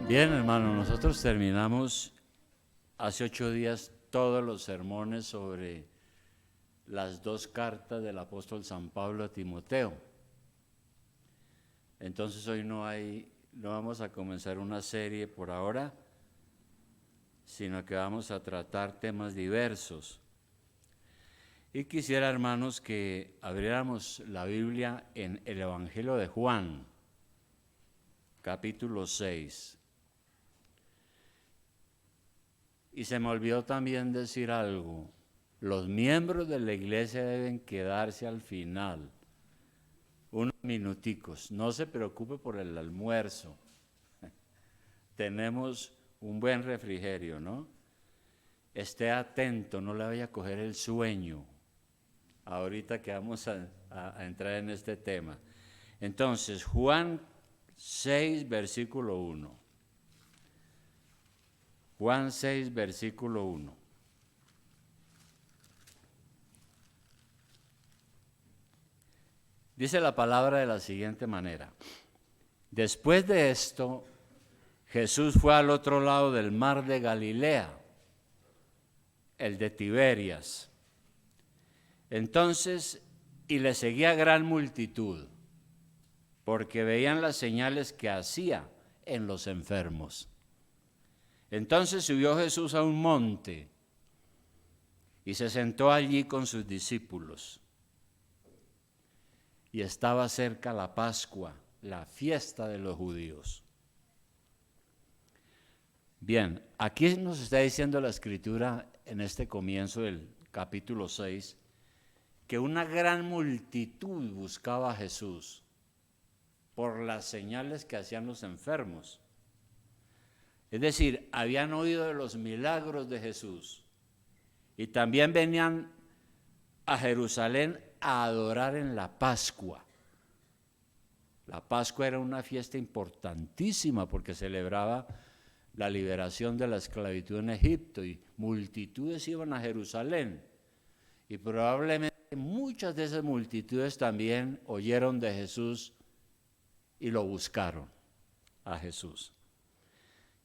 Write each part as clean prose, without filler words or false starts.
Bien, hermano, nosotros terminamos hace 8 días todos los sermones sobre las 2 cartas del apóstol San Pablo a Timoteo. Entonces hoy no vamos a comenzar una serie por ahora, sino que vamos a tratar temas diversos. Y quisiera, hermanos, que abriéramos la Biblia en el Evangelio de Juan, capítulo 6. Y se me olvidó también decir algo. Los miembros de la iglesia deben quedarse al final, unos minuticos. No se preocupe por el almuerzo. Tenemos un buen refrigerio, ¿no? Esté atento, no le vaya a coger el sueño. Ahorita que vamos a entrar en este tema. Entonces, Juan 6, versículo 1. Juan 6, versículo 1. Dice la palabra de la siguiente manera. Después de esto, Jesús fue al otro lado del mar de Galilea, el de Tiberias. Entonces, y le seguía gran multitud, porque veían las señales que hacía en los enfermos. Entonces subió Jesús a un monte y se sentó allí con sus discípulos. Y estaba cerca la Pascua, la fiesta de los judíos. Bien, aquí nos está diciendo la Escritura en este comienzo del capítulo 6, que una gran multitud buscaba a Jesús por las señales que hacían los enfermos. Es decir, habían oído de los milagros de Jesús y también venían a Jerusalén a adorar en la Pascua. La Pascua era una fiesta importantísima porque celebraba la liberación de la esclavitud en Egipto y multitudes iban a Jerusalén. Y probablemente muchas de esas multitudes también oyeron de Jesús y lo buscaron a Jesús.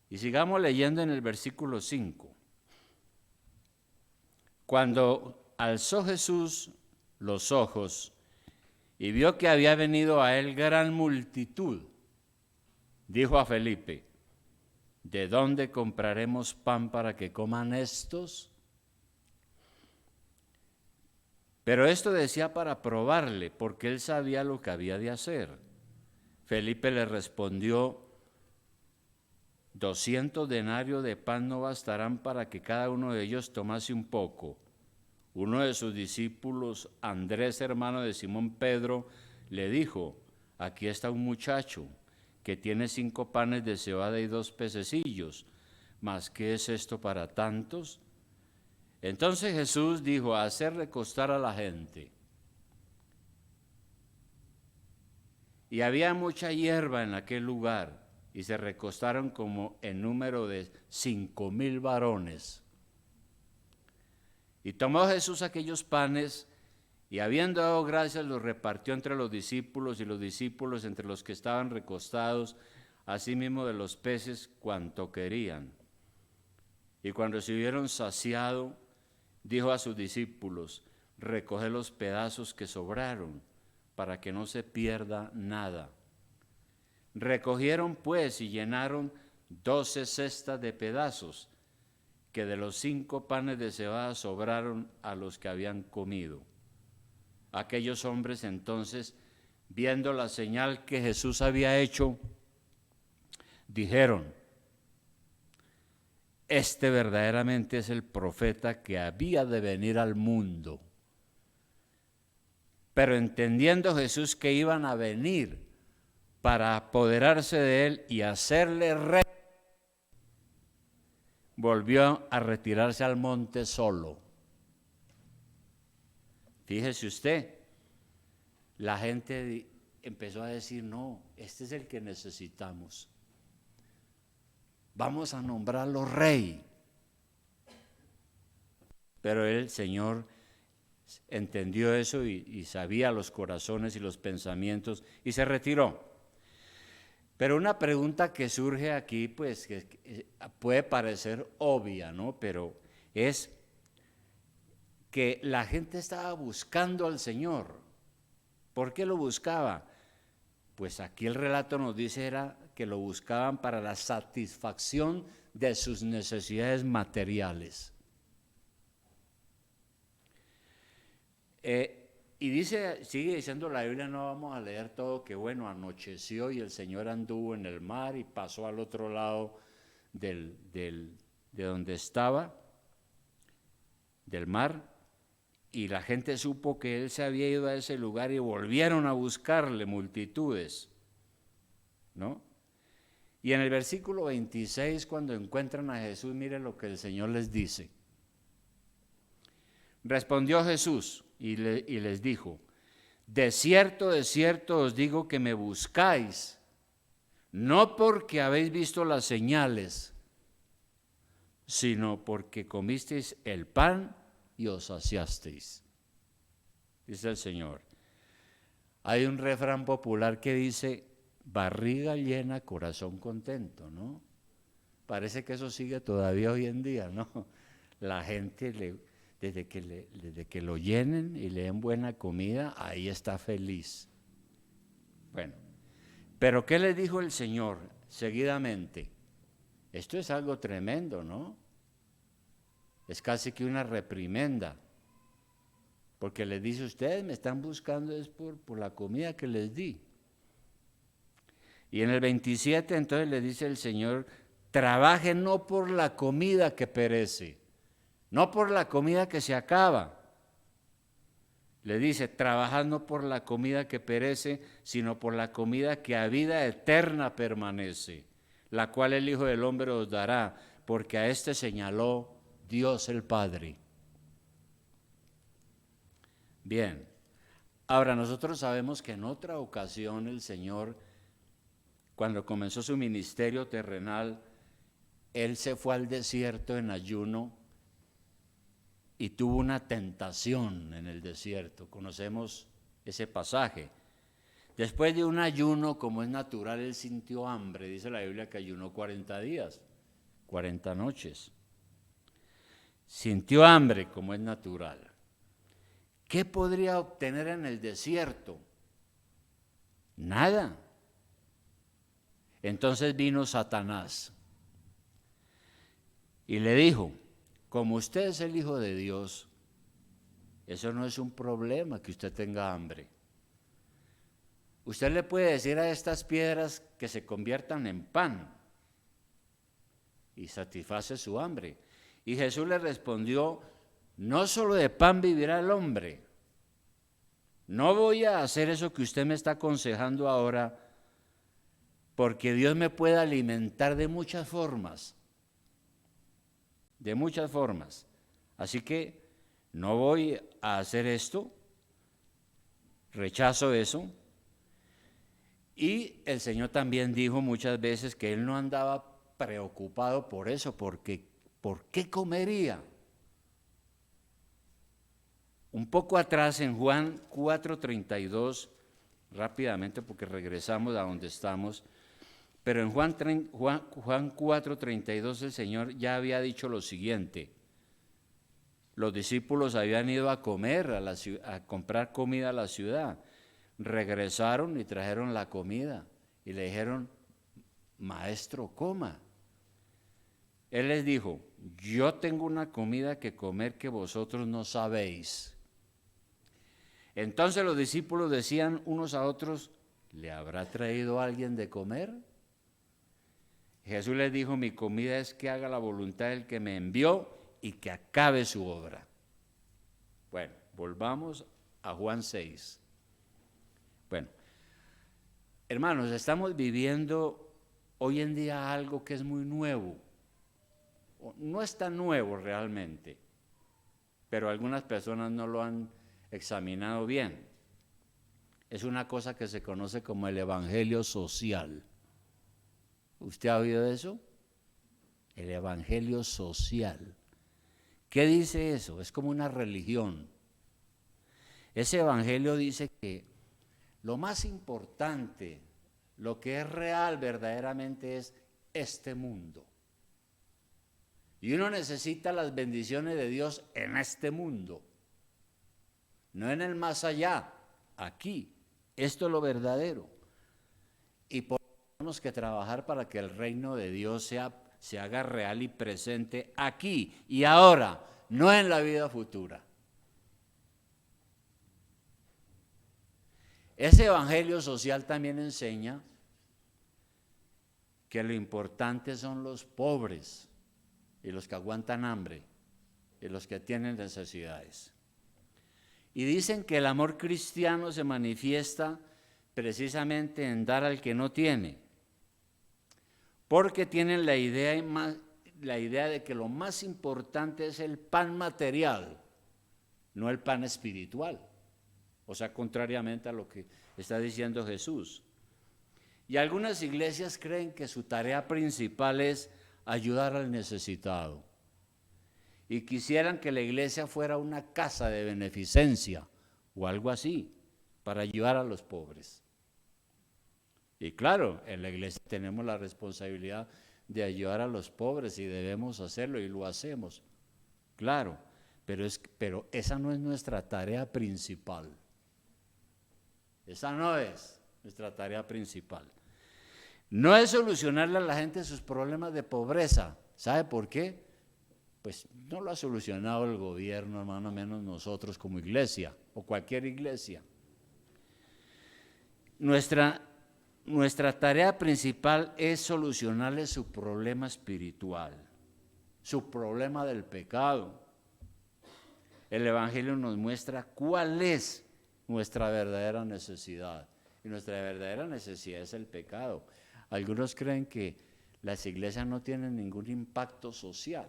Y sigamos leyendo en el versículo 5. Cuando alzó Jesús los ojos y vio que había venido a él gran multitud, dijo a Felipe, ¿de dónde compraremos pan para que coman estos? Pero esto decía para probarle, porque él sabía lo que había de hacer. Felipe le respondió, 200 denarios de pan no bastarán para que cada uno de ellos tomase un poco. Uno de sus discípulos, Andrés, hermano de Simón Pedro, le dijo, aquí está un muchacho que tiene 5 panes de cebada y 2 pececillos, ¿mas qué es esto para tantos? Entonces Jesús dijo, hacer recostar a la gente. Y había mucha hierba en aquel lugar, y se recostaron como en número de 5,000 varones. Y tomó Jesús aquellos panes, y habiendo dado gracias, los repartió entre los discípulos, y los discípulos entre los que estaban recostados, asimismo de los peces cuanto querían. Y cuando se hubieron saciado, dijo a sus discípulos, recoged los pedazos que sobraron, para que no se pierda nada. Recogieron pues y llenaron 12 cestas de pedazos, que de los 5 panes de cebada sobraron a los que habían comido. Aquellos hombres entonces, viendo la señal que Jesús había hecho, dijeron, este verdaderamente es el profeta que había de venir al mundo. Pero entendiendo Jesús que iban a venir para apoderarse de él y hacerle rey, volvió a retirarse al monte solo. Fíjese usted, la gente empezó a decir, no, este es el que necesitamos. Vamos a nombrarlo rey. Pero el Señor entendió eso y sabía los corazones y los pensamientos y se retiró. Pero una pregunta que surge aquí, pues, que puede parecer obvia, ¿no? Pero es que la gente estaba buscando al Señor. ¿Por qué lo buscaba? Pues aquí el relato nos dice era que lo buscaban para la satisfacción de sus necesidades materiales. Y dice, sigue diciendo la Biblia, no vamos a leer todo, que bueno, anocheció y el Señor anduvo en el mar y pasó al otro lado de donde estaba, del mar, y la gente supo que Él se había ido a ese lugar y volvieron a buscarle multitudes, ¿no? Y en el versículo 26, cuando encuentran a Jesús, miren lo que el Señor les dice. Respondió Jesús y les dijo, de cierto os digo que me buscáis, no porque habéis visto las señales, sino porque comisteis el pan y os saciasteis. Dice el Señor. Hay un refrán popular que dice, barriga llena, corazón contento, ¿no? Parece que eso sigue todavía hoy en día, ¿no? La gente, desde que lo llenen y le den buena comida, ahí está feliz. Bueno, pero ¿qué le dijo el Señor seguidamente? Esto es algo tremendo, ¿no? Es casi que una reprimenda, porque les dice, ustedes me están buscando es por la comida que les di. Y en el 27 entonces le dice el Señor, trabajen no por la comida que perece, no por la comida que se acaba. Le dice, trabajad no por la comida que perece, sino por la comida que a vida eterna permanece, la cual el Hijo del Hombre os dará, porque a este señaló Dios el Padre. Bien, ahora nosotros sabemos que en otra ocasión el Señor, cuando comenzó su ministerio terrenal, Él se fue al desierto en ayuno y tuvo una tentación en el desierto. Conocemos ese pasaje. Después de un ayuno, como es natural, Él sintió hambre. Dice la Biblia que ayunó 40 días, 40 noches. Sintió hambre, como es natural. ¿Qué podría obtener en el desierto? Nada. Entonces vino Satanás y le dijo, como usted es el Hijo de Dios, eso no es un problema que usted tenga hambre. Usted le puede decir a estas piedras que se conviertan en pan y satisface su hambre. Y Jesús le respondió, no solo de pan vivirá el hombre. No voy a hacer eso que usted me está aconsejando ahora, porque Dios me puede alimentar de muchas formas. De muchas formas. Así que no voy a hacer esto, rechazo eso. Y el Señor también dijo muchas veces que Él no andaba preocupado por eso, porque ¿por qué comería? Un poco atrás en Juan 4:32, rápidamente porque regresamos a donde estamos, pero en Juan 4:32 el Señor ya había dicho lo siguiente. Los discípulos habían ido a comer, a comprar comida a la ciudad. Regresaron y trajeron la comida y le dijeron, maestro, coma. Él les dijo, yo tengo una comida que comer que vosotros no sabéis. Entonces los discípulos decían unos a otros, ¿le habrá traído alguien de comer? Jesús les dijo, mi comida es que haga la voluntad del que me envió y que acabe su obra. Bueno, volvamos a Juan 6. Bueno, hermanos, estamos viviendo hoy en día algo que es muy nuevo. No es tan nuevo realmente, pero algunas personas no lo han examinado bien. Es una cosa que se conoce como el evangelio social. ¿Usted ha oído de eso? El evangelio social. ¿Qué dice eso? Es como una religión. Ese evangelio dice que lo más importante Lo que es real verdaderamente es este mundo. Y uno necesita las bendiciones de Dios en este mundo, no en el más allá, aquí. Esto es lo verdadero. Y por eso tenemos que trabajar para que el reino de Dios se haga real y presente aquí y ahora, no en la vida futura. Ese evangelio social también enseña que lo importante son los pobres y los que aguantan hambre y los que tienen necesidades. Y dicen que el amor cristiano se manifiesta precisamente en dar al que no tiene, porque tienen la idea de que lo más importante es el pan material, no el pan espiritual. O sea, contrariamente a lo que está diciendo Jesús. Y algunas iglesias creen que su tarea principal es ayudar al necesitado. Y quisieran que la iglesia fuera una casa de beneficencia o algo así, para ayudar a los pobres. Y claro, en la iglesia tenemos la responsabilidad de ayudar a los pobres y debemos hacerlo y lo hacemos. Claro, pero esa no es nuestra tarea principal. Esa no es nuestra tarea principal. No es solucionarle a la gente sus problemas de pobreza. ¿Sabe por qué? Pues no lo ha solucionado el gobierno, hermano, menos nosotros como iglesia o cualquier iglesia. Nuestra tarea principal es solucionarle su problema espiritual, su problema del pecado. El Evangelio nos muestra cuál es nuestra verdadera necesidad. Y nuestra verdadera necesidad es el pecado. Algunos creen que las iglesias no tienen ningún impacto social.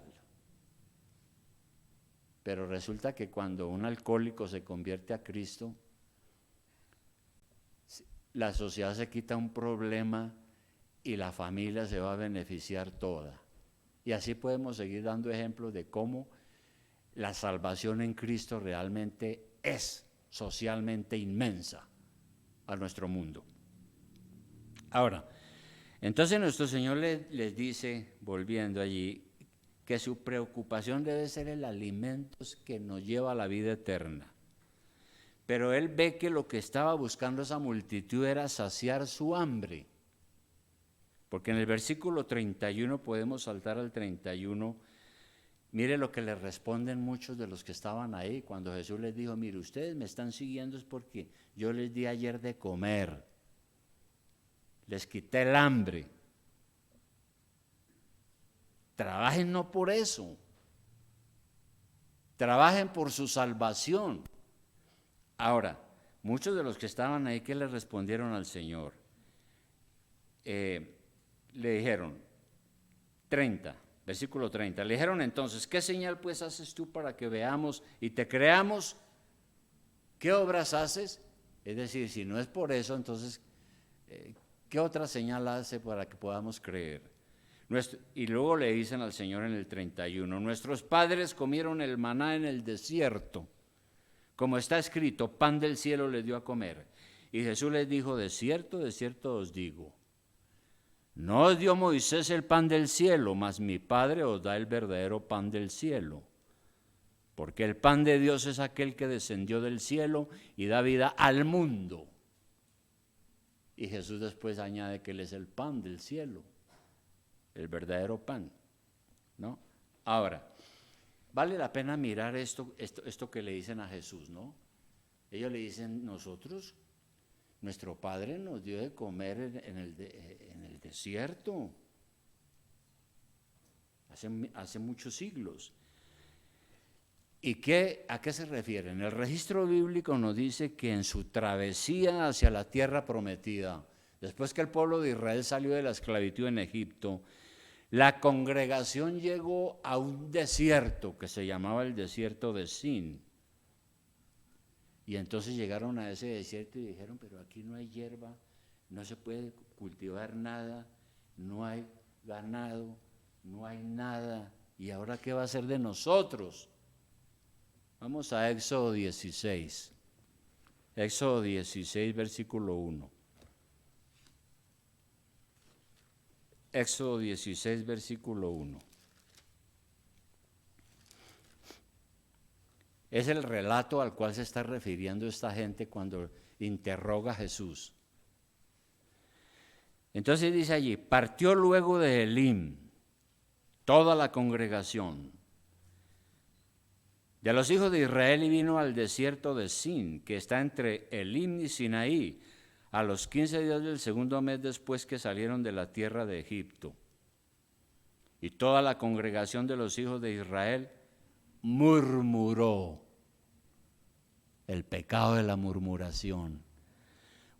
Pero resulta que cuando un alcohólico se convierte a Cristo, la sociedad se quita un problema y la familia se va a beneficiar toda. Y así podemos seguir dando ejemplos de cómo la salvación en Cristo realmente es socialmente inmensa a nuestro mundo. Ahora, entonces nuestro Señor les dice, volviendo allí, que su preocupación debe ser el alimento que nos lleva a la vida eterna. Pero Él ve que lo que estaba buscando esa multitud era saciar su hambre. Porque en el versículo 31, podemos saltar al 31, mire lo que le responden muchos de los que estaban ahí cuando Jesús les dijo, mire, ustedes me están siguiendo es porque yo les di ayer de comer, les quité el hambre. Trabajen no por eso, trabajen por su salvación. Ahora, muchos de los que estaban ahí, ¿qué le respondieron al Señor? Le dijeron, versículo 30, le dijeron entonces, ¿qué señal pues haces tú para que veamos y te creamos? ¿Qué obras haces? Es decir, si no es por eso, entonces, ¿qué otra señal hace para que podamos creer? Y luego le dicen al Señor en el 31, nuestros padres comieron el maná en el desierto, como está escrito, pan del cielo les dio a comer. Y Jesús les dijo, de cierto os digo, no os dio Moisés el pan del cielo, mas mi Padre os da el verdadero pan del cielo. Porque el pan de Dios es aquel que descendió del cielo y da vida al mundo. Y Jesús después añade que Él es el pan del cielo, el verdadero pan, ¿no? Ahora, vale la pena mirar esto que le dicen a Jesús, ¿no? Ellos le dicen, nuestro Padre nos dio de comer en el desierto, hace muchos siglos. ¿Y a qué se refieren? El registro bíblico nos dice que en su travesía hacia la tierra prometida, después que el pueblo de Israel salió de la esclavitud en Egipto, la congregación llegó a un desierto que se llamaba el desierto de Sin. Y entonces llegaron a ese desierto y dijeron, pero aquí no hay hierba, no se puede cultivar nada, no hay ganado, no hay nada. ¿Y ahora qué va a ser de nosotros? Vamos a Éxodo 16. Éxodo 16, versículo 1. Éxodo 16, versículo 1. Es el relato al cual se está refiriendo esta gente cuando interroga a Jesús. Entonces dice allí, partió luego de Elim toda la congregación de los hijos de Israel y vino al desierto de Sin, que está entre Elim y Sinaí, a los 15 días del segundo mes después que salieron de la tierra de Egipto. Y toda la congregación de los hijos de Israel murmuró. El pecado de la murmuración.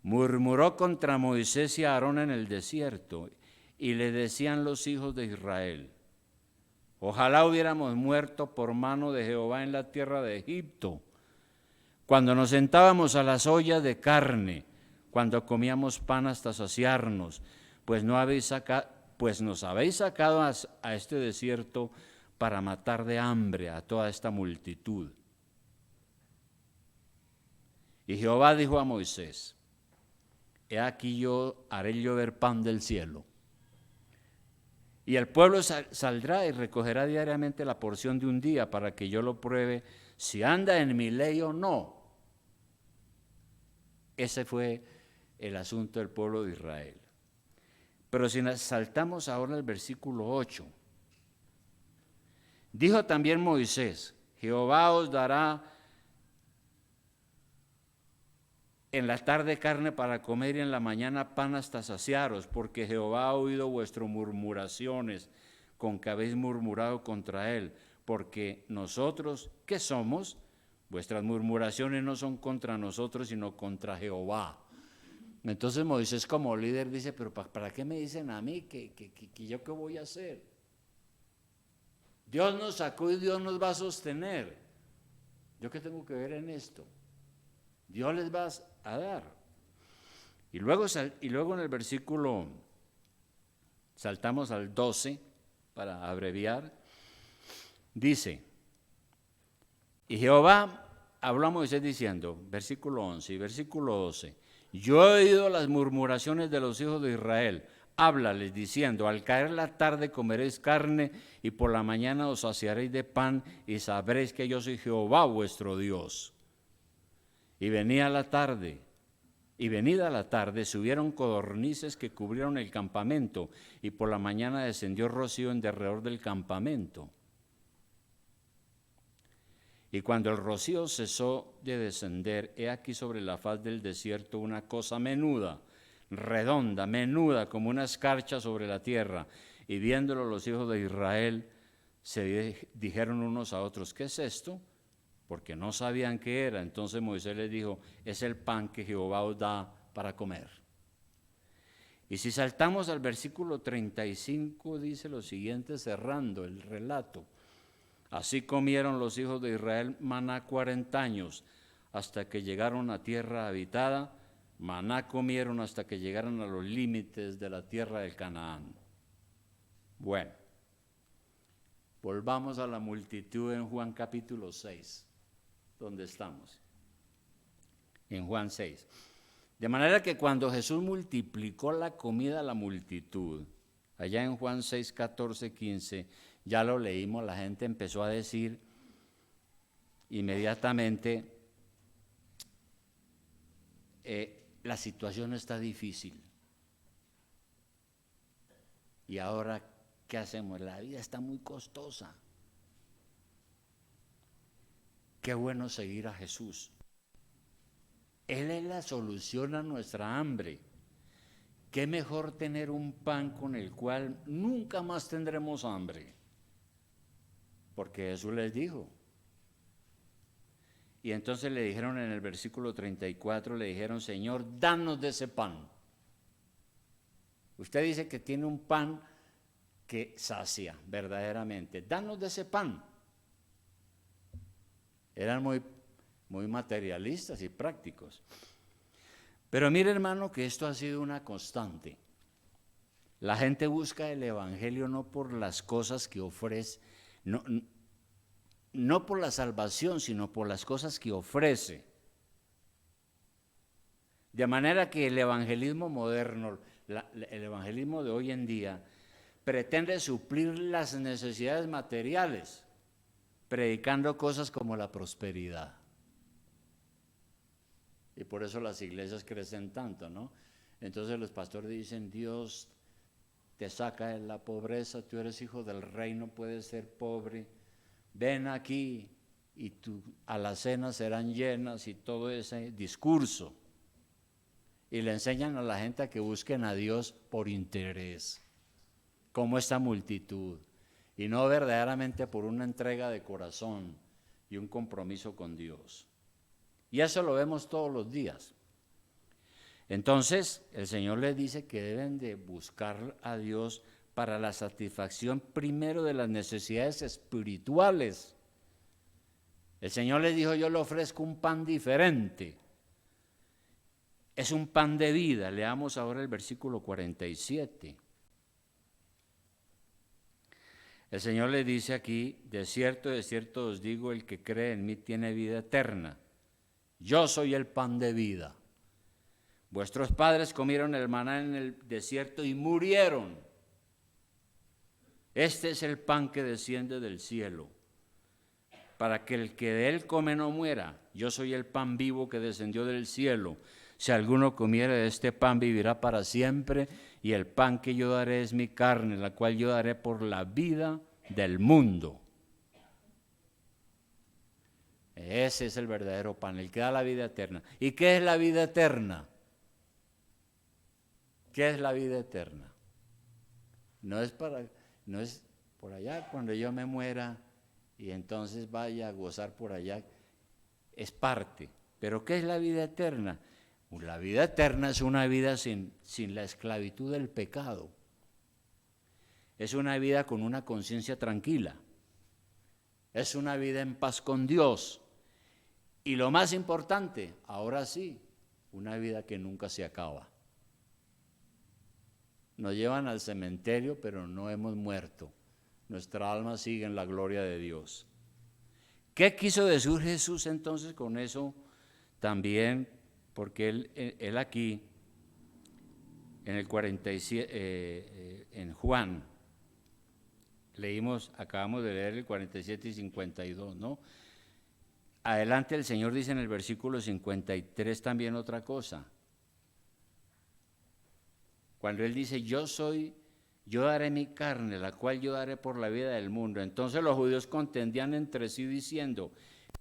Murmuró contra Moisés y Aarón en el desierto, y le decían los hijos de Israel, ojalá hubiéramos muerto por mano de Jehová en la tierra de Egipto, cuando nos sentábamos a las ollas de carne, cuando comíamos pan hasta saciarnos, pues nos habéis sacado a este desierto para matar de hambre a toda esta multitud. Y Jehová dijo a Moisés, he aquí yo haré llover pan del cielo, y el pueblo saldrá y recogerá diariamente la porción de un día para que yo lo pruebe si anda en mi ley o no. Ese fue el asunto del pueblo de Israel. Pero si nos saltamos ahora al versículo 8, dijo también Moisés, Jehová os dará en la tarde carne para comer y en la mañana pan hasta saciaros, porque Jehová ha oído vuestras murmuraciones con que habéis murmurado contra él, porque nosotros, ¿qué somos? Vuestras murmuraciones no son contra nosotros, sino contra Jehová. Entonces Moisés como líder dice, pero ¿para qué me dicen a mí que yo qué voy a hacer? Dios nos sacó y Dios nos va a sostener. ¿Yo qué tengo que ver en esto? Dios les va a dar. Y luego en el versículo, saltamos al 12 para abreviar, dice, y Jehová habló a Moisés diciendo, versículo 11 y versículo 12, yo he oído las murmuraciones de los hijos de Israel, háblales diciendo, al caer la tarde comeréis carne y por la mañana os saciaréis de pan y sabréis que yo soy Jehová vuestro Dios. Y venida la tarde, subieron codornices que cubrieron el campamento, y por la mañana descendió rocío en derredor del campamento. Y cuando el rocío cesó de descender, he aquí sobre la faz del desierto una cosa menuda, redonda, menuda, como una escarcha sobre la tierra. Y viéndolo los hijos de Israel, se dijeron unos a otros, ¿qué es esto? Porque no sabían qué era. Entonces Moisés les dijo, es el pan que Jehová os da para comer. Y si saltamos al versículo 35, dice lo siguiente, cerrando el relato. Así comieron los hijos de Israel maná 40 años, hasta que llegaron a tierra habitada. Maná comieron hasta que llegaron a los límites de la tierra del Canaán. Bueno, volvamos a la multitud en Juan capítulo 6. ¿Dónde estamos? En Juan 6. De manera que cuando Jesús multiplicó la comida a la multitud, allá en Juan 6, 14, 15, ya lo leímos, la gente empezó a decir inmediatamente, la situación está difícil. Y ahora, ¿qué hacemos? La vida está muy costosa. Qué bueno seguir a Jesús. Él es la solución a nuestra hambre. Qué mejor tener un pan con el cual nunca más tendremos hambre. Porque Jesús les dijo. Y entonces le dijeron en el versículo 34, le dijeron, Señor, danos de ese pan. Usted dice que tiene un pan que sacia verdaderamente. Danos de ese pan. Eran muy materialistas y prácticos. Pero mire, hermano, que esto ha sido una constante. La gente busca el evangelio no por las cosas que ofrece, no por la salvación, sino por las cosas que ofrece. De manera que el evangelismo moderno, el evangelismo de hoy en día, pretende suplir las necesidades materiales, predicando cosas como la prosperidad. Y por eso las iglesias crecen tanto, ¿no? Entonces los pastores dicen, Dios te saca de la pobreza, tú eres hijo del reino, puedes ser pobre, ven aquí y tus alacenas serán llenas y todo ese discurso. Y le enseñan a la gente a que busquen a Dios por interés, como esta multitud, y no verdaderamente por una entrega de corazón y un compromiso con Dios. Y eso lo vemos todos los días. Entonces, el Señor les dice que deben de buscar a Dios para la satisfacción primero de las necesidades espirituales. El Señor les dijo, yo le ofrezco un pan diferente. Es un pan de vida. Leamos ahora el versículo 47. El Señor les dice aquí, de cierto os digo, el que cree en mí tiene vida eterna. Yo soy el pan de vida. Vuestros padres comieron el maná en el desierto y murieron. Este es el pan que desciende del cielo, para que el que de él come no muera. Yo soy el pan vivo que descendió del cielo. Si alguno comiere de este pan, vivirá para siempre, y el pan que yo daré es mi carne, la cual yo daré por la vida del mundo. Ese es el verdadero pan, el que da la vida eterna. ¿Y qué es la vida eterna? ¿Qué es la vida eterna? No es por allá cuando yo me muera y entonces vaya a gozar por allá. Es parte. ¿Pero qué es la vida eterna? La vida eterna es una vida sin la esclavitud del pecado. Es una vida con una conciencia tranquila. Es una vida en paz con Dios. Y lo más importante, ahora sí, una vida que nunca se acaba. Nos llevan al cementerio, pero no hemos muerto. Nuestra alma sigue en la gloria de Dios. ¿Qué quiso decir Jesús entonces con eso? También, porque él aquí, en el 47, en Juan, acabamos de leer el 47 y 52, ¿no? Adelante el Señor dice en el versículo 53 también otra cosa. Cuando Él dice, yo daré mi carne, la cual yo daré por la vida del mundo. Entonces los judíos contendían entre sí diciendo,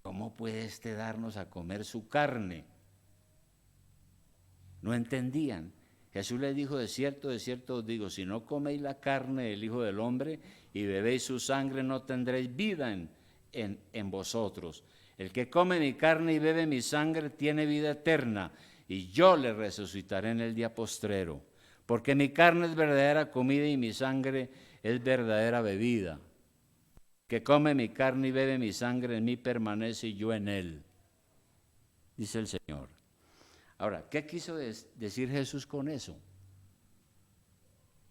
¿cómo puede darnos a comer su carne? No entendían. Jesús les dijo, de cierto os digo, si no coméis la carne del Hijo del Hombre y bebéis su sangre, no tendréis vida en vosotros. El que come mi carne y bebe mi sangre tiene vida eterna, y yo le resucitaré en el día postrero. Porque mi carne es verdadera comida y mi sangre es verdadera bebida. Que come mi carne y bebe mi sangre en mí permanece y yo en él, dice el Señor. Ahora, ¿qué quiso decir Jesús con eso?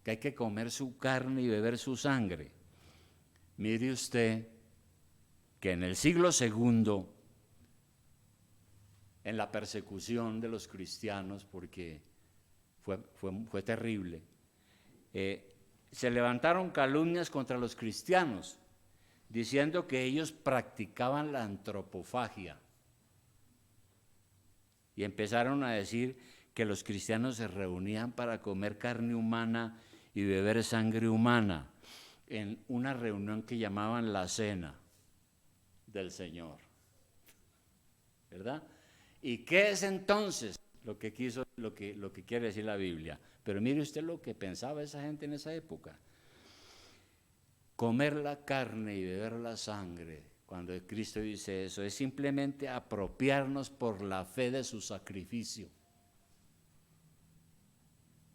Que hay que comer su carne y beber su sangre. Mire usted que en el siglo II, en la persecución de los cristianos, porque fue terrible, se levantaron calumnias contra los cristianos, diciendo que ellos practicaban la antropofagia. Y empezaron a decir que los cristianos se reunían para comer carne humana y beber sangre humana en una reunión que llamaban la cena del Señor. ¿Verdad? ¿Y qué es entonces lo que quiere decir la Biblia? Pero mire usted lo que pensaba esa gente en esa época. Comer la carne y beber la sangre, cuando Cristo dice eso, es simplemente apropiarnos por la fe de su sacrificio.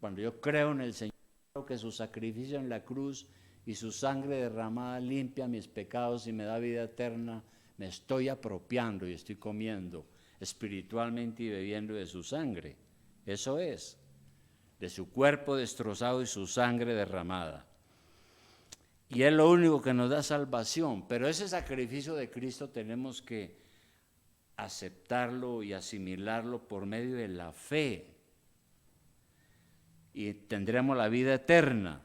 Cuando yo creo en el Señor, creo que su sacrificio en la cruz y su sangre derramada limpia mis pecados y me da vida eterna, me estoy apropiando y estoy comiendo espiritualmente y bebiendo de su sangre. Eso es, de su cuerpo destrozado y su sangre derramada. Y es lo único que nos da salvación, pero ese sacrificio de Cristo tenemos que aceptarlo y asimilarlo por medio de la fe. Y tendremos la vida eterna.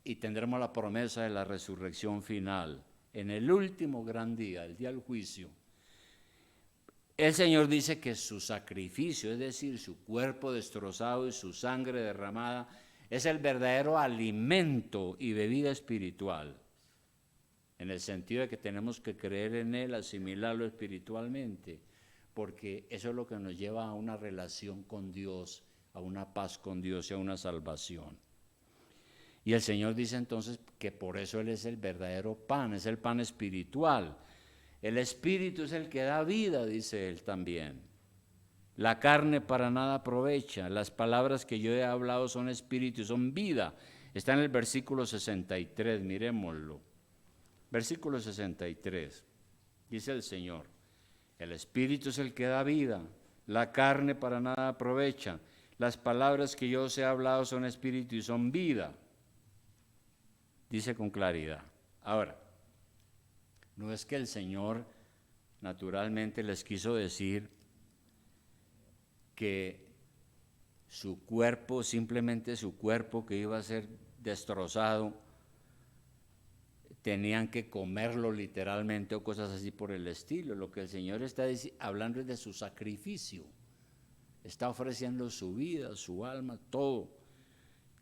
y tendremos la promesa de la resurrección final. En el último gran día, el día del juicio, el Señor dice que su sacrificio, es decir, su cuerpo destrozado y su sangre derramada, es el verdadero alimento y bebida espiritual, en el sentido de que tenemos que creer en Él, asimilarlo espiritualmente, porque eso es lo que nos lleva a una relación con Dios, a una paz con Dios y a una salvación. Y el Señor dice entonces que por eso Él es el verdadero pan, es el pan espiritual. El espíritu es el que da vida, dice Él también. La carne para nada aprovecha. Las palabras que yo he hablado son espíritu y son vida. Está en el versículo 63, miremoslo. Versículo 63, dice el Señor, el espíritu es el que da vida, la carne para nada aprovecha. Las palabras que yo os he hablado son espíritu y son vida. Dice con claridad. Ahora, no es que el Señor naturalmente les quiso decir que su cuerpo, simplemente su cuerpo que iba a ser destrozado, tenían que comerlo literalmente o cosas así por el estilo. Lo que el Señor está hablando es de su sacrificio. Está ofreciendo su vida, su alma, todo.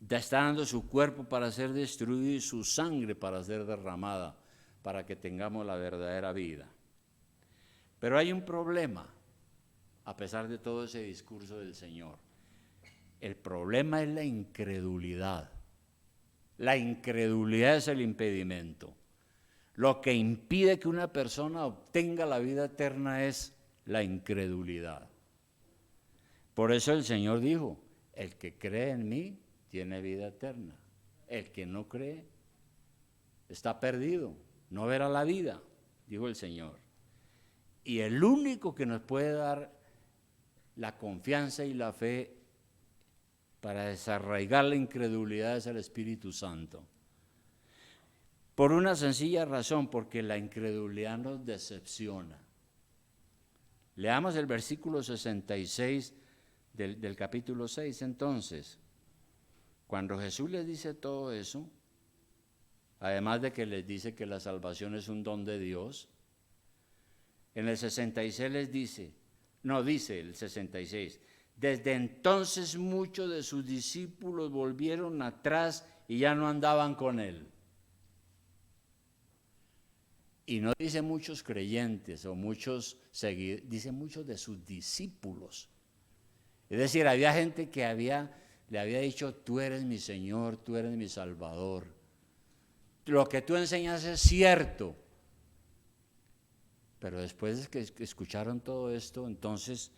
Está dando su cuerpo para ser destruido y su sangre para ser derramada, para que tengamos la verdadera vida. Pero hay un problema, a pesar de todo ese discurso del Señor. El problema es la incredulidad. La incredulidad es el impedimento. Lo que impide que una persona obtenga la vida eterna es la incredulidad. Por eso el Señor dijo, el que cree en mí tiene vida eterna. El que no cree está perdido, no verá la vida, dijo el Señor. Y el único que nos puede dar la confianza y la fe para desarraigar la incredulidad es el Espíritu Santo. Por una sencilla razón, porque la incredulidad nos decepciona. Leamos el versículo 66 del capítulo 6 entonces. Cuando Jesús les dice todo eso, además de que les dice que la salvación es un don de Dios, en el 66 les dice, dice el 66, desde entonces muchos de sus discípulos volvieron atrás y ya no andaban con Él. Y no dice muchos creyentes o muchos seguidores, dice muchos de sus discípulos. Es decir, había gente que le había dicho, tú eres mi Señor, tú eres mi Salvador. Lo que tú enseñas es cierto. Pero después de que escucharon todo esto, entonces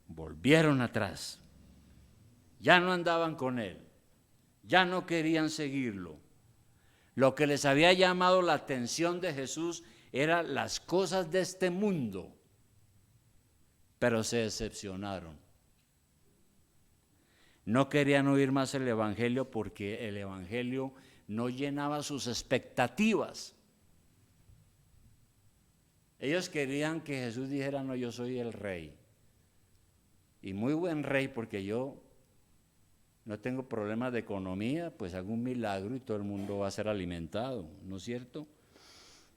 volvieron atrás. Ya no andaban con Él, ya no querían seguirlo. Lo que les había llamado la atención de Jesús eran las cosas de este mundo, pero se decepcionaron. No querían oír más el Evangelio porque el Evangelio no llenaba sus expectativas. Ellos querían que Jesús dijera, no, yo soy el rey. Y muy buen rey, porque yo no tengo problemas de economía, pues hago un milagro y todo el mundo va a ser alimentado, ¿no es cierto?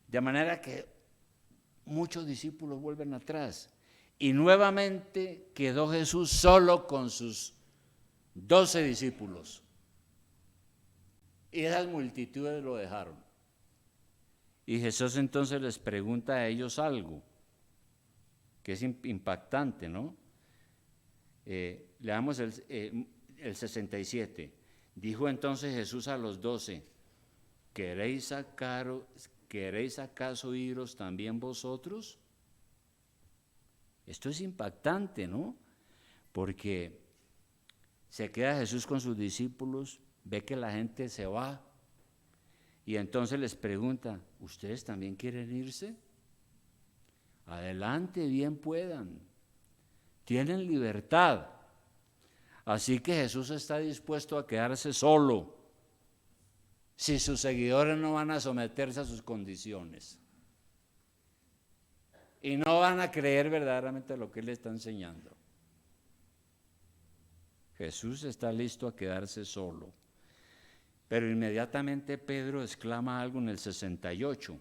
De manera que muchos discípulos vuelven atrás. Y nuevamente quedó Jesús solo con sus 12 discípulos. Y esas multitudes lo dejaron. Y Jesús entonces les pregunta a ellos algo que es impactante, ¿no? Leamos el 67. Dijo entonces Jesús a los 12, ¿queréis acaso iros también vosotros? Esto es impactante, ¿no? Porque se queda Jesús con sus discípulos, ve que la gente se va y entonces les pregunta, ¿ustedes también quieren irse? Adelante, bien puedan. Tienen libertad. Así que Jesús está dispuesto a quedarse solo si sus seguidores no van a someterse a sus condiciones y no van a creer verdaderamente lo que Él está enseñando. Jesús está listo a quedarse solo. Pero inmediatamente Pedro exclama algo en el 68.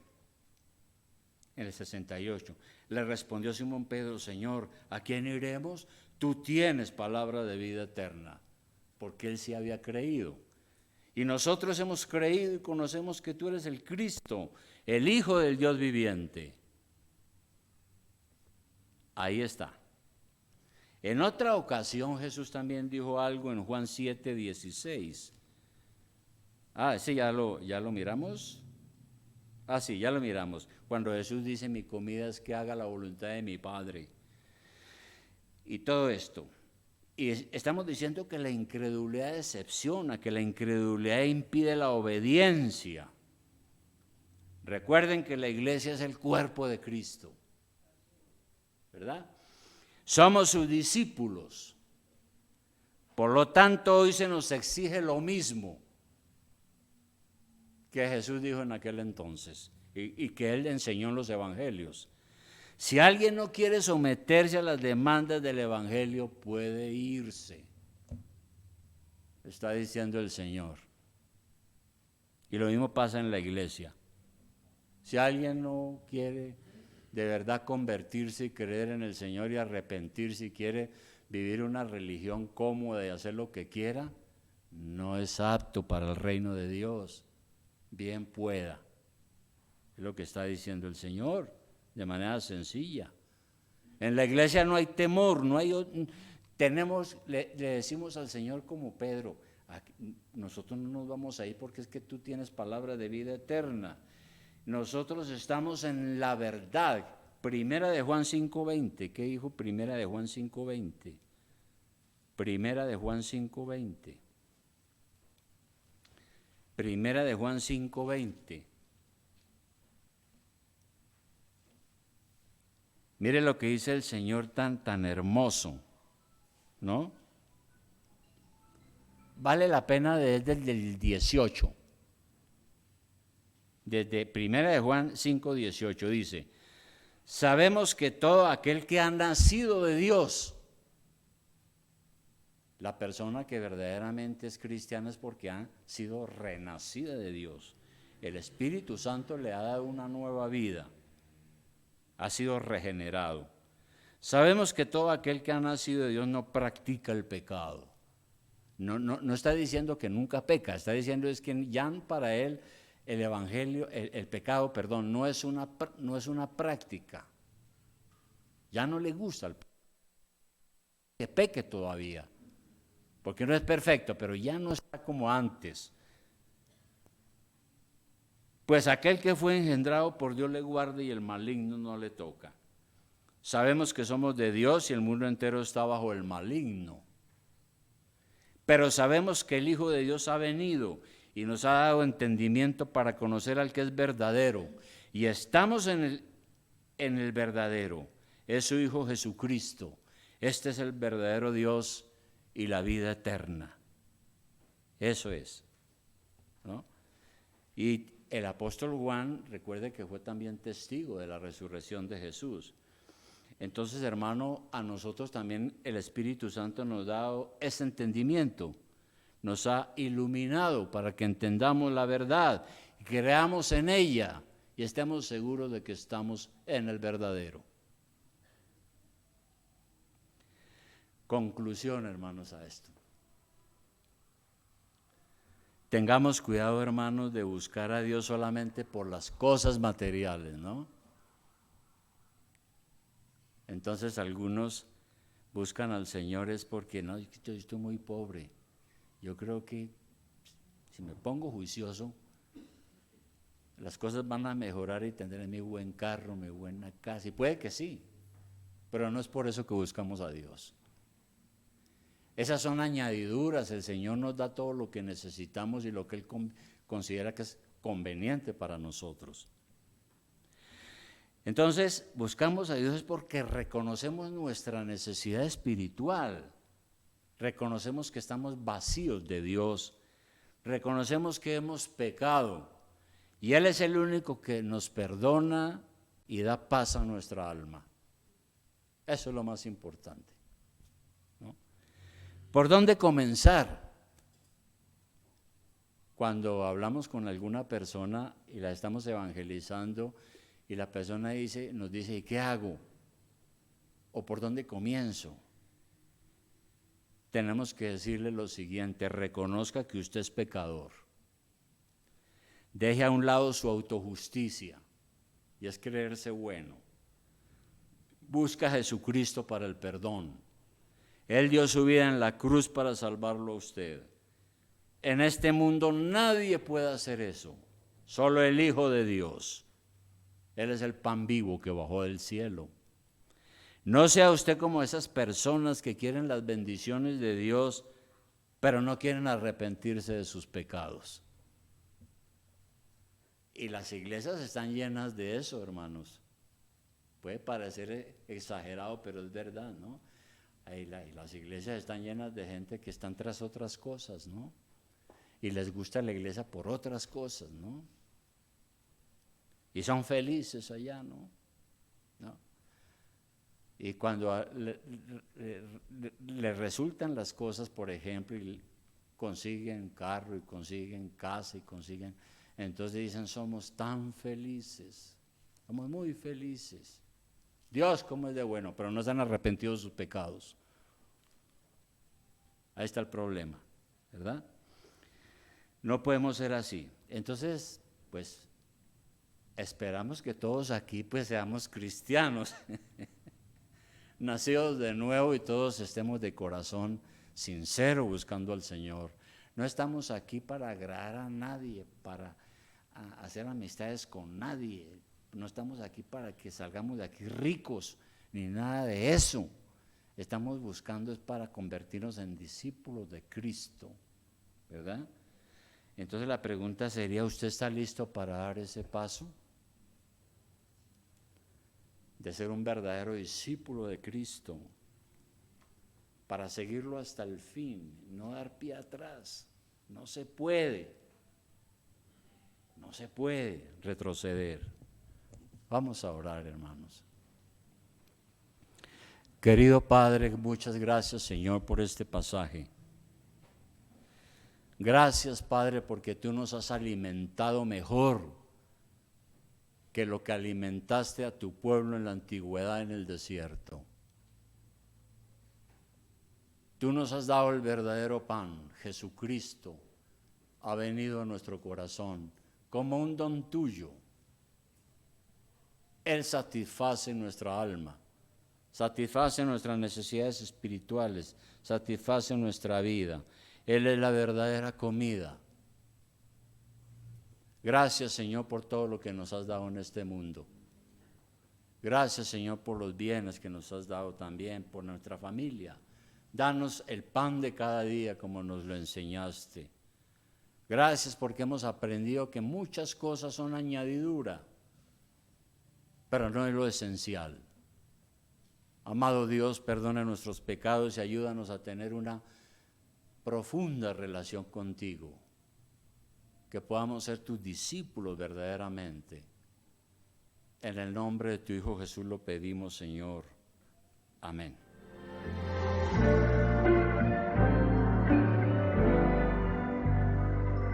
En el 68. Le respondió Simón Pedro: Señor, ¿a quién iremos? Tú tienes palabra de vida eterna. Porque él sí había creído. Y nosotros hemos creído y conocemos que tú eres el Cristo, el Hijo del Dios viviente. Ahí está. En otra ocasión Jesús también dijo algo en Juan 7:16. Ese ya lo miramos. Sí, ya lo miramos. Cuando Jesús dice: mi comida es que haga la voluntad de mi Padre. Y todo esto. Y estamos diciendo que la incredulidad decepciona, que la incredulidad impide la obediencia. Recuerden que la iglesia es el cuerpo de Cristo, ¿verdad? Somos sus discípulos. Por lo tanto, hoy se nos exige lo mismo que Jesús dijo en aquel entonces y que él enseñó en los evangelios. Si alguien no quiere someterse a las demandas del evangelio, puede irse, está diciendo el Señor. Y lo mismo pasa en la iglesia. Si alguien no quiere de verdad convertirse y creer en el Señor y arrepentirse y quiere vivir una religión cómoda y hacer lo que quiera, no es apto para el reino de Dios. Bien pueda. Es lo que está diciendo el Señor, de manera sencilla. En la iglesia no hay temor, le decimos al Señor como Pedro: nosotros no nos vamos a ir porque es que tú tienes palabra de vida eterna. Nosotros estamos en la verdad. Primera de Juan 5:20. ¿Qué dijo Primera de Juan 5:20? Primera de Juan 5:20. Primera de Juan 5:20. Mire lo que dice el Señor tan hermoso, ¿no? Vale la pena desde el 18. Desde Primera de Juan 5:18 dice: sabemos que todo aquel que ha nacido de Dios, la persona que verdaderamente es cristiana es porque ha sido renacida de Dios. El Espíritu Santo le ha dado una nueva vida. Ha sido regenerado. Sabemos que todo aquel que ha nacido de Dios no practica el pecado. No está diciendo que nunca peca, está diciendo es que ya para él el evangelio, el pecado, perdón, no es una práctica. Ya no le gusta el pecado. Que peque todavía, porque no es perfecto, pero ya no está como antes. Pues aquel que fue engendrado por Dios le guarda y el maligno no le toca. Sabemos que somos de Dios y el mundo entero está bajo el maligno. Pero sabemos que el Hijo de Dios ha venido y nos ha dado entendimiento para conocer al que es verdadero. Y estamos en el verdadero. Es su Hijo Jesucristo. Este es el verdadero Dios y la vida eterna. Eso es, ¿no? Y el apóstol Juan, recuerde que fue también testigo de la resurrección de Jesús. Entonces, hermano, a nosotros también el Espíritu Santo nos ha dado ese entendimiento, nos ha iluminado para que entendamos la verdad, creamos en ella y estemos seguros de que estamos en el verdadero. Conclusión, hermanos, a esto. Tengamos cuidado, hermanos, de buscar a Dios solamente por las cosas materiales, ¿no? Entonces algunos buscan al Señor es porque no, yo estoy muy pobre. Yo creo que si me pongo juicioso, las cosas van a mejorar y tendré mi buen carro, mi buena casa. Y puede que sí, pero no es por eso que buscamos a Dios. Esas son añadiduras. El Señor nos da todo lo que necesitamos y lo que Él considera que es conveniente para nosotros. Entonces, buscamos a Dios es porque reconocemos nuestra necesidad espiritual, reconocemos que estamos vacíos de Dios, reconocemos que hemos pecado y Él es el único que nos perdona y da paz a nuestra alma. Eso es lo más importante, ¿no? ¿Por dónde comenzar? cuando hablamos con alguna persona y la estamos evangelizando y la persona nos dice, ¿y qué hago? ¿O por dónde comienzo? Tenemos que decirle lo siguiente: reconozca que usted es pecador. Deje a un lado su autojusticia, y es creerse bueno. Busca a Jesucristo para el perdón. Él dio su vida en la cruz para salvarlo a usted. En este mundo nadie puede hacer eso, solo el Hijo de Dios. Él es el pan vivo que bajó del cielo. No sea usted como esas personas que quieren las bendiciones de Dios, pero no quieren arrepentirse de sus pecados. Y las iglesias están llenas de eso, hermanos. Puede parecer exagerado, pero es verdad, ¿no? Y las iglesias están llenas de gente que están tras otras cosas, ¿no? Y les gusta la iglesia por otras cosas, ¿no? Y son felices allá, ¿no? Y cuando le resultan las cosas, por ejemplo, y consiguen carro, y consiguen casa, y consiguen... Entonces dicen, somos tan felices, somos muy felices. Dios, cómo es de bueno, pero no se han arrepentido de sus pecados. Ahí está el problema, ¿verdad? No podemos ser así. Entonces, pues, esperamos que todos aquí pues seamos cristianos, nacidos de nuevo, y todos estemos de corazón sincero buscando al Señor. No estamos aquí para agradar a nadie, para hacer amistades con nadie. No estamos aquí para que salgamos de aquí ricos, ni nada de eso. Estamos buscando es para convertirnos en discípulos de Cristo, ¿verdad? Entonces la pregunta sería, ¿usted está listo para dar ese paso? De ser un verdadero discípulo de Cristo, para seguirlo hasta el fin, no dar pie atrás. No se puede retroceder. Vamos a orar, hermanos. Querido Padre, muchas gracias, Señor, por este pasaje. Gracias, Padre, porque tú nos has alimentado mejor que lo que alimentaste a tu pueblo en la antigüedad en el desierto. Tú nos has dado el verdadero pan. Jesucristo ha venido a nuestro corazón como un don tuyo. Él satisface nuestra alma, satisface nuestras necesidades espirituales, satisface nuestra vida. Él es la verdadera comida. Gracias, Señor, por todo lo que nos has dado en este mundo. Gracias, Señor, por los bienes que nos has dado también, por nuestra familia. Danos el pan de cada día como nos lo enseñaste. Gracias porque hemos aprendido que muchas cosas son añadidura, pero no es lo esencial. Amado Dios, perdona nuestros pecados y ayúdanos a tener una profunda relación contigo, que podamos ser tus discípulos verdaderamente. En el nombre de tu Hijo Jesús lo pedimos, Señor. Amén.